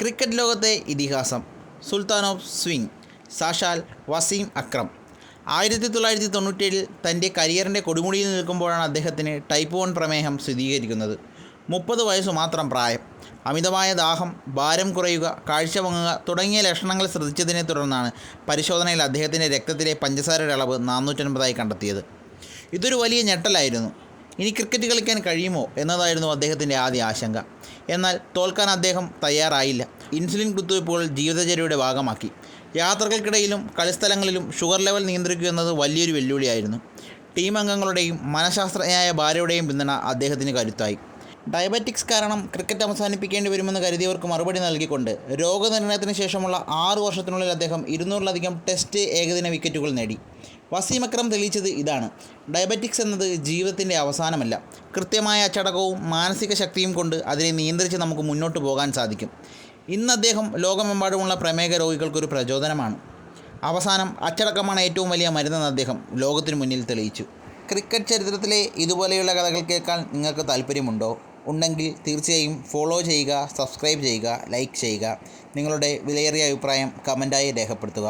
Cricket ലോകത്തെ ഇതിഹാസം Sultan of swing സാക്ഷാൽ വസീം അക്രം 1997 തൻ്റെ കരിയറിൻ്റെ കൊടുമുടിയിൽ നിൽക്കുമ്പോഴാണ് അദ്ദേഹത്തിന് ടൈപ്പ് 1 പ്രമേഹം സ്ഥിരീകരിക്കുന്നത്. 30 വയസ്സു മാത്രം പ്രായം. അമിതമായ ദാഹം, ഭാരം കുറയുക, കാഴ്ച മങ്ങുക തുടങ്ങിയ ലക്ഷണങ്ങൾ ശ്രദ്ധിച്ചതിനെ തുടർന്നാണ് പരിശോധനയിൽ അദ്ദേഹത്തിൻ്റെ രക്തത്തിലെ പഞ്ചസാരയുടെ അളവ് 450 കണ്ടെത്തിയത്. ഇതൊരു വലിയ ഞെട്ടലായിരുന്നു. ഇനി ക്രിക്കറ്റ് കളിക്കാൻ കഴിയുമോ എന്നതായിരുന്നു അദ്ദേഹത്തിൻ്റെ ആദ്യ ആശങ്ക. എന്നാൽ തോൽക്കാൻ അദ്ദേഹം തയ്യാറായില്ല. ഇൻസുലിൻ കുത്തിവയ്പ്പുകൾ ജീവിതചര്യയുടെ ഭാഗമാക്കി. യാത്രകൾക്കിടയിലും കളിസ്ഥലങ്ങളിലും ഷുഗർ ലെവൽ നിയന്ത്രിക്കുക എന്നത് വലിയൊരു വെല്ലുവിളിയായിരുന്നു. ടീം അംഗങ്ങളുടെയും മനഃശാസ്ത്രജ്ഞയായ ഭാര്യയുടെയും പിന്തുണ അദ്ദേഹത്തിന് കരുത്തായി. ഡയബറ്റിക്സ് കാരണം ക്രിക്കറ്റ് അവസാനിപ്പിക്കേണ്ടി വരുമെന്ന് കരുതിയവർക്ക് മറുപടി നൽകിക്കൊണ്ട് രോഗനിർണയത്തിന് ശേഷമുള്ള 6 വർഷത്തിനുള്ളിൽ അദ്ദേഹം 200-ലധികം ടെസ്റ്റ് ഏകദിന വിക്കറ്റുകൾ നേടി. വസീം അക്രം തെളിയിച്ചത് ഇതാണ്: ഡയബറ്റിക്സ് എന്നത് ജീവിതത്തിൻ്റെ അവസാനമല്ല. കൃത്യമായ അച്ചടക്കവും മാനസിക ശക്തിയും കൊണ്ട് അതിനെ നിയന്ത്രിച്ച് നമുക്ക് മുന്നോട്ട് പോകാൻ സാധിക്കും. ഇന്ന് അദ്ദേഹം ലോകമെമ്പാടുമുള്ള പ്രമേഹ രോഗികൾക്കൊരു പ്രചോദനമാണ്. അവസാനം അച്ചടക്കമാണ് ഏറ്റവും വലിയ മരുന്നെന്ന് അദ്ദേഹം ലോകത്തിനു മുന്നിൽ തെളിയിച്ചു. ക്രിക്കറ്റ് ചരിത്രത്തിലെ ഇതുപോലെയുള്ള കഥകൾ കേൾക്കാൻ നിങ്ങൾക്ക് താല്പര്യമുണ്ടോ? ഉണ്ടെങ്കിൽ തീർച്ചയായും ഫോളോ ചെയ്യുക, സബ്സ്ക്രൈബ് ചെയ്യുക, ലൈക്ക് ചെയ്യുക. നിങ്ങളുടെ വിലയേറിയ അഭിപ്രായം കമൻറ്റായി രേഖപ്പെടുത്തുക.